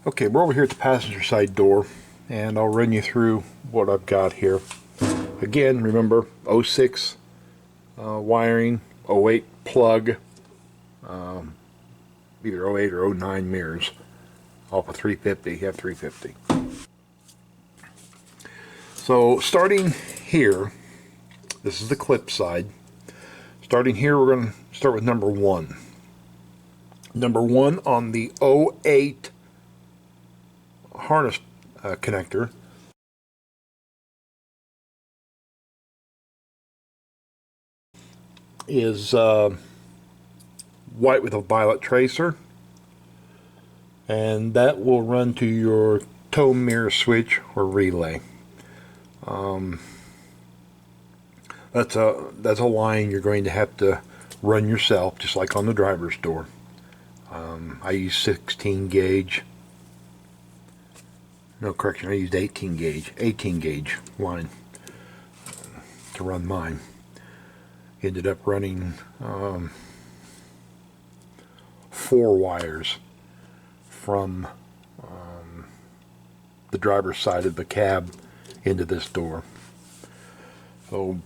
Okay, we're over here at the passenger side door, and I'll run you through what I've got here. Again, remember, 06 wiring, 08 plug, either 08 or 09 mirrors, off a 350, F250. So starting here, this is the clip side. Starting here, we're going to start with number 1. Number 1 on the 08 harness connector is white with a violet tracer, and that will run to your tow mirror switch or relay. That's a line you're going to have to run yourself, just like on the driver's door. I use 16 gauge. No, correction, I used 18 gauge line to run mine. Ended up running 4 wires from the driver's side of the cab into this door. So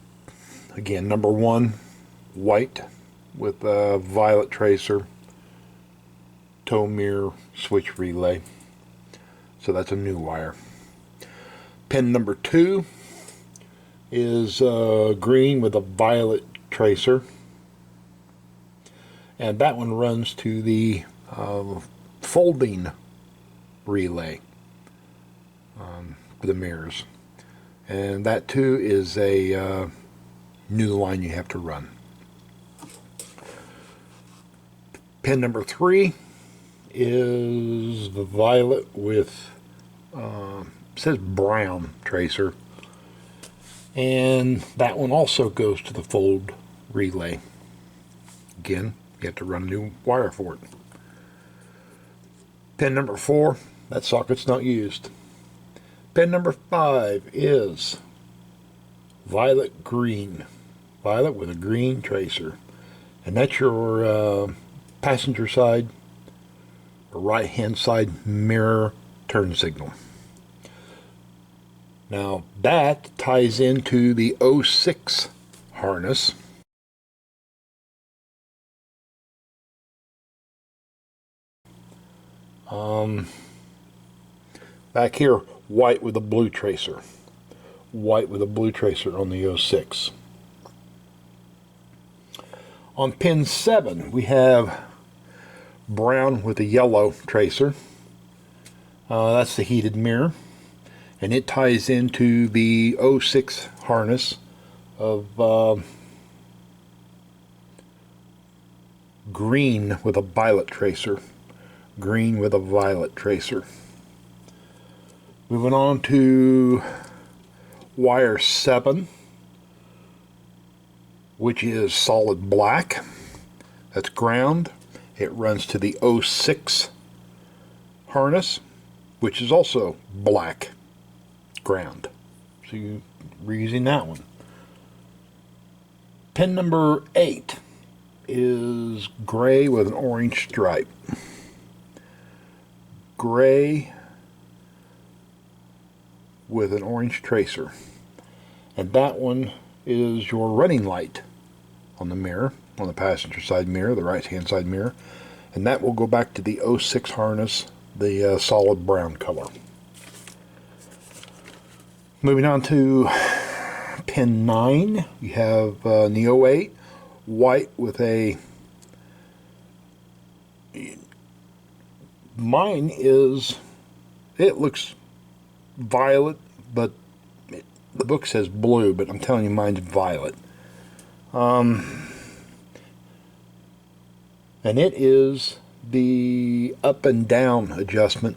again, number 1, white with a violet tracer, tow mirror switch relay. So that's a new wire. Pin number 2 is green with a violet tracer, and that one runs to the folding relay for the mirrors, and that too is a new line you have to run. Pin number 3 is the violet with says brown tracer, and that one also goes to the fold relay. Again, you have to run a new wire for it. Pin number 4, that socket's not used. Pin number 5 is violet green, violet with a green tracer, and that's your passenger side or right hand side mirror turn signal. Now that ties into the 06 harness. Back here, white with a blue tracer. White with a blue tracer on the 06. On pin 7, we have brown with a yellow tracer. That's the heated mirror, and it ties into the 06 harness of green with a violet tracer. Green with a violet tracer. Moving on to wire 7, which is solid black. That's ground. It runs to the 06 harness, which is also black ground. So we're using that one. Pin number 8 is gray with an orange stripe. Gray with an orange tracer, and that one is your running light on the mirror, on the passenger side mirror, the right hand side mirror, and that will go back to the 06 harness, the solid brown color. Moving on to pin 9, you have the 08 white with a, mine is, it looks violet, but the book says blue, but I'm telling you mine's violet. And it is the up and down adjustment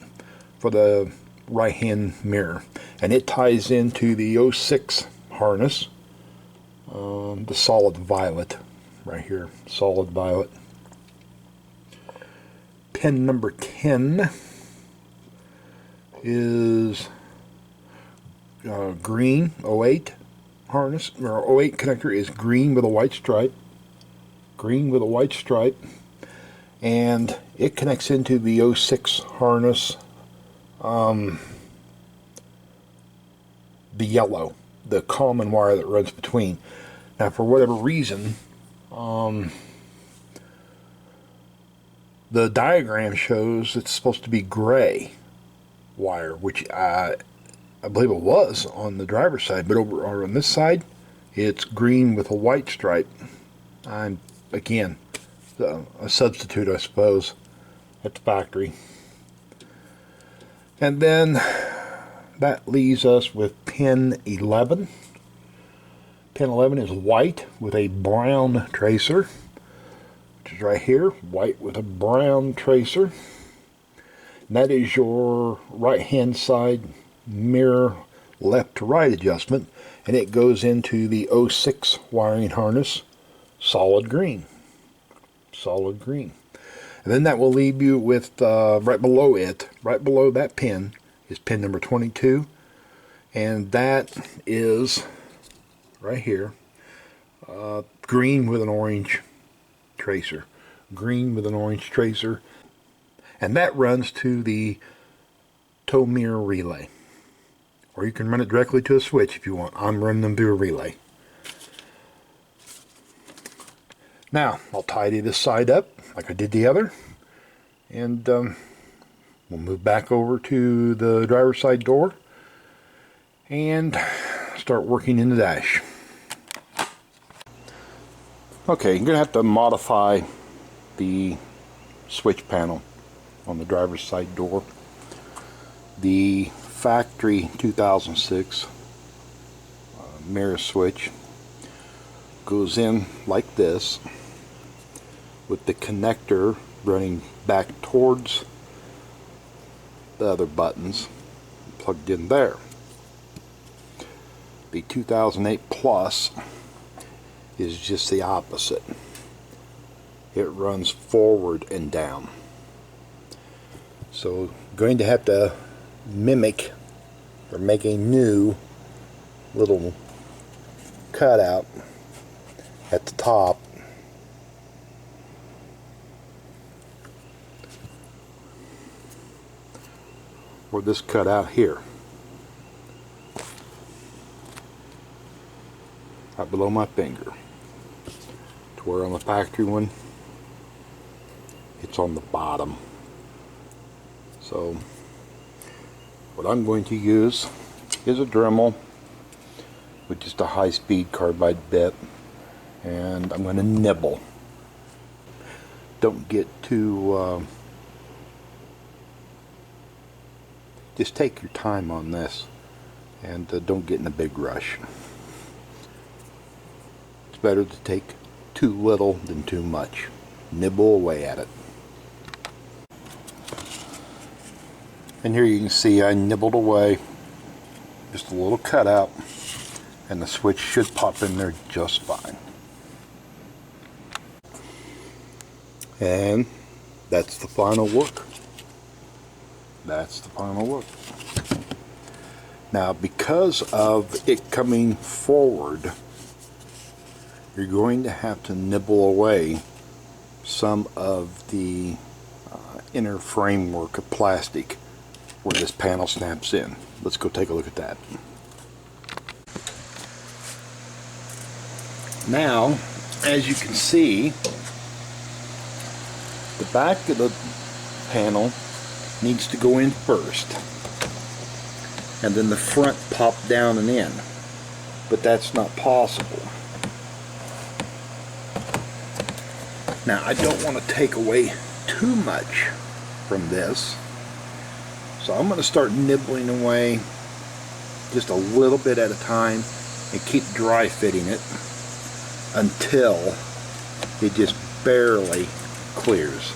for the right hand mirror, and it ties into the 06 harness, the solid violet right here, solid violet. Pin number 10 is green 08 harness, or 08 connector is green with a white stripe. Green with a white stripe. And it connects into the 06 harness the yellow, the common wire that runs between. Now, for whatever reason, the diagram shows it's supposed to be gray wire, which I believe it was on the driver's side, but over on this side, it's green with a white stripe. I'm, again, a substitute, I suppose, at the factory. And then that leaves us with pin 11. Pin 11 is white with a brown tracer, which is right here, white with a brown tracer. And that is your right-hand side mirror left to right adjustment, and it goes into the 06 wiring harness, solid green. Solid green. And then that will leave you with, right below it, right below that pin, is pin number 22. And that is, right here, green with an orange tracer. Green with an orange tracer. And that runs to the tow mirror relay. Or you can run it directly to a switch if you want. I'm running them through a relay. Now, I'll tidy this side up like I did the other. And we'll move back over to the driver's side door and start working in the dash. Okay, you're going to have to modify the switch panel on the driver's side door. The factory 2006 mirror switch goes in like this, with the connector running back towards the other buttons plugged in there. The 2008 Plus is just the opposite. It runs forward and down. So going to have to mimic or make a new little cutout at the top or this cutout here, right below my finger, to where on the factory one it's on the bottom. So what I'm going to use is a Dremel with just a high-speed carbide bit, and I'm going to nibble. Don't get too just take your time on this, and don't get in a big rush. It's better to take too little than too much. Nibble away at it. And here you can see I nibbled away, just a little cutout, and the switch should pop in there just fine. And that's the final work. That's the final look. Now, because of it coming forward, you're going to have to nibble away some of the inner framework of plastic where this panel snaps in. Let's go take a look at that. Now, as you can see, the back of the panel needs to go in first, and then the front pop down and in, but that's not possible. Now, I don't want to take away too much from this, so I'm going to start nibbling away just a little bit at a time and keep dry fitting it until it just barely clears.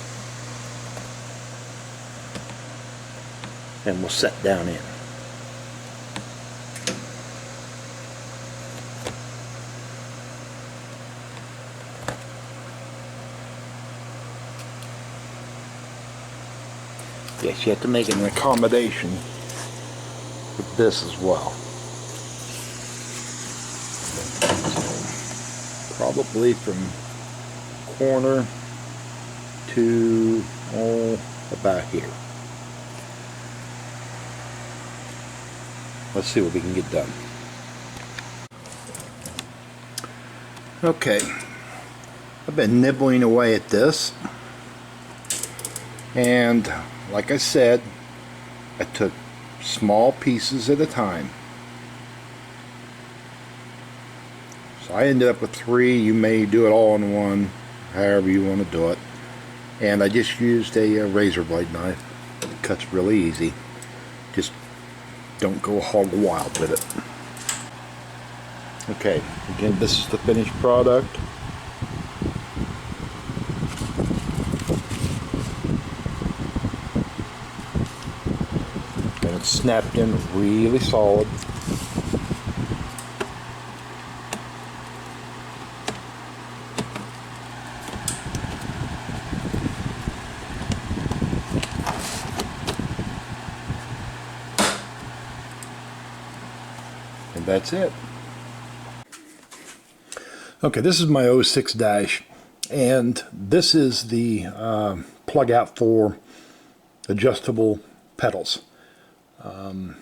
And we'll set down in. Yes, you have to make an accommodation with this as well. So, probably from corner to about here. let's see what we can get done. Okay, I've been nibbling away at this, and like I said, I took small pieces at a time. So I ended up with 3. You may do it all in one, however you want to do it. And I just used a razor blade knife. It cuts really easy. Just don't go hog wild with it. Okay, again, this is the finished product. And it's snapped in really solid. And that's it. Okay, this is my 06 Dash, and this is the plug out for adjustable pedals. I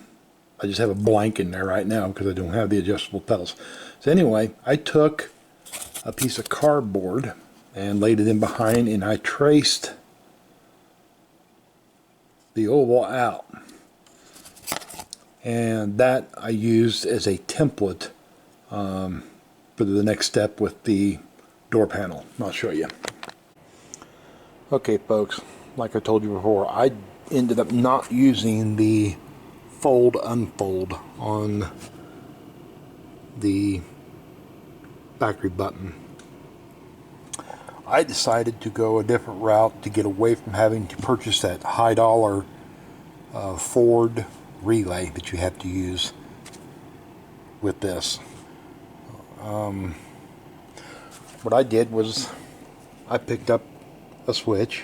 just have a blank in there right now because I don't have the adjustable pedals. So anyway, I took a piece of cardboard and laid it in behind, and I traced the oval out. And that I used as a template for the next step with the door panel. I'll show you. Okay folks, like I told you before, I ended up not using the fold unfold on the factory button. I decided to go a different route to get away from having to purchase that high dollar Ford relay that you have to use with this. What I did was I picked up a switch.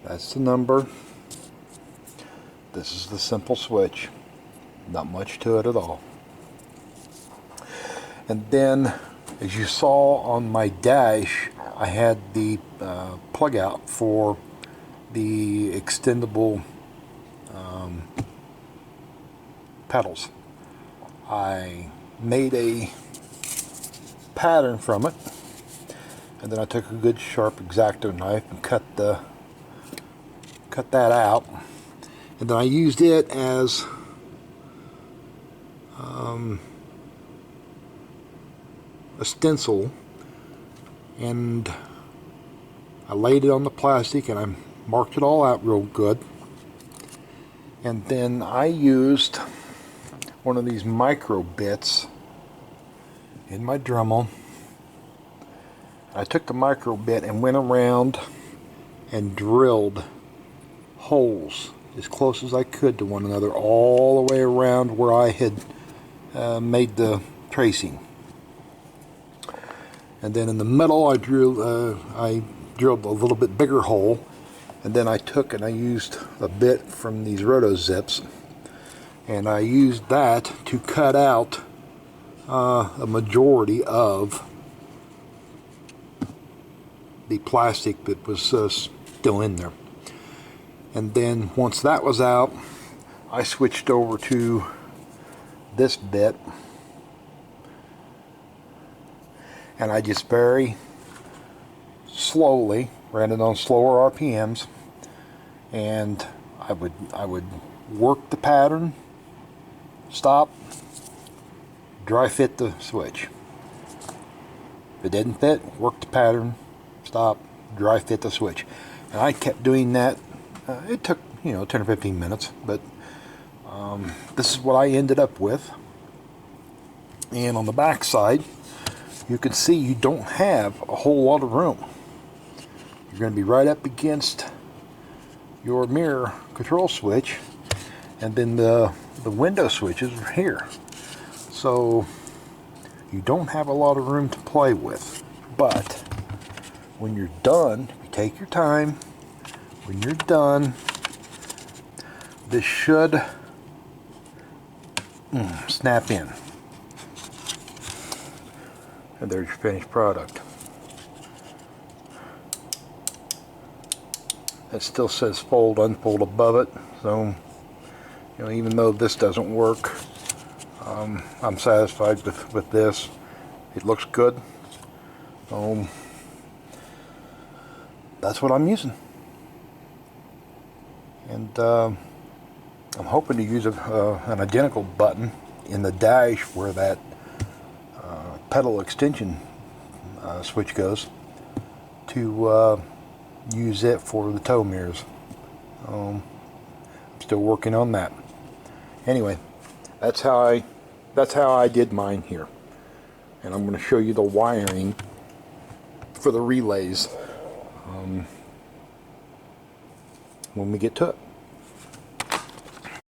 That's the number. This is the simple switch. Not much to it at all. And then, as you saw on my dash, I had the plug out for the extendable pedals. I made a pattern from it, and then I took a good sharp X-Acto knife and cut that out, and then I used it as a stencil, and I laid it on the plastic and I marked it all out real good. And then I used one of these micro bits in my Dremel. I took the micro bit and went around and drilled holes as close as I could to one another all the way around where I had made the tracing. And then in the middle I drilled a little bit bigger hole, and then I took and I used a bit from these roto zips, and I used that to cut out a majority of the plastic that was still in there. And then once that was out, I switched over to this bit, and I just very slowly ran it on slower RPMs, and I would work the pattern, stop, dry fit the switch. If it didn't fit, work the pattern, stop, dry fit the switch. And I kept doing that. It took 10 or 15 minutes, but this is what I ended up with. And on the back side, you can see you don't have a whole lot of room. You're going to be right up against your mirror control switch, and then the window switches are here. So you don't have a lot of room to play with. But when you're done, you take your time. When you're done, this should snap in. And there's your finished product. It still says fold, unfold above it, so You know, even though this doesn't work, I'm satisfied with this. It looks good. That's what I'm using. And I'm hoping to use an identical button in the dash where that pedal extension switch goes, to use it for the tow mirrors. I'm still working on that. Anyway, that's how I did mine here, and I'm going to show you the wiring for the relays when we get to it.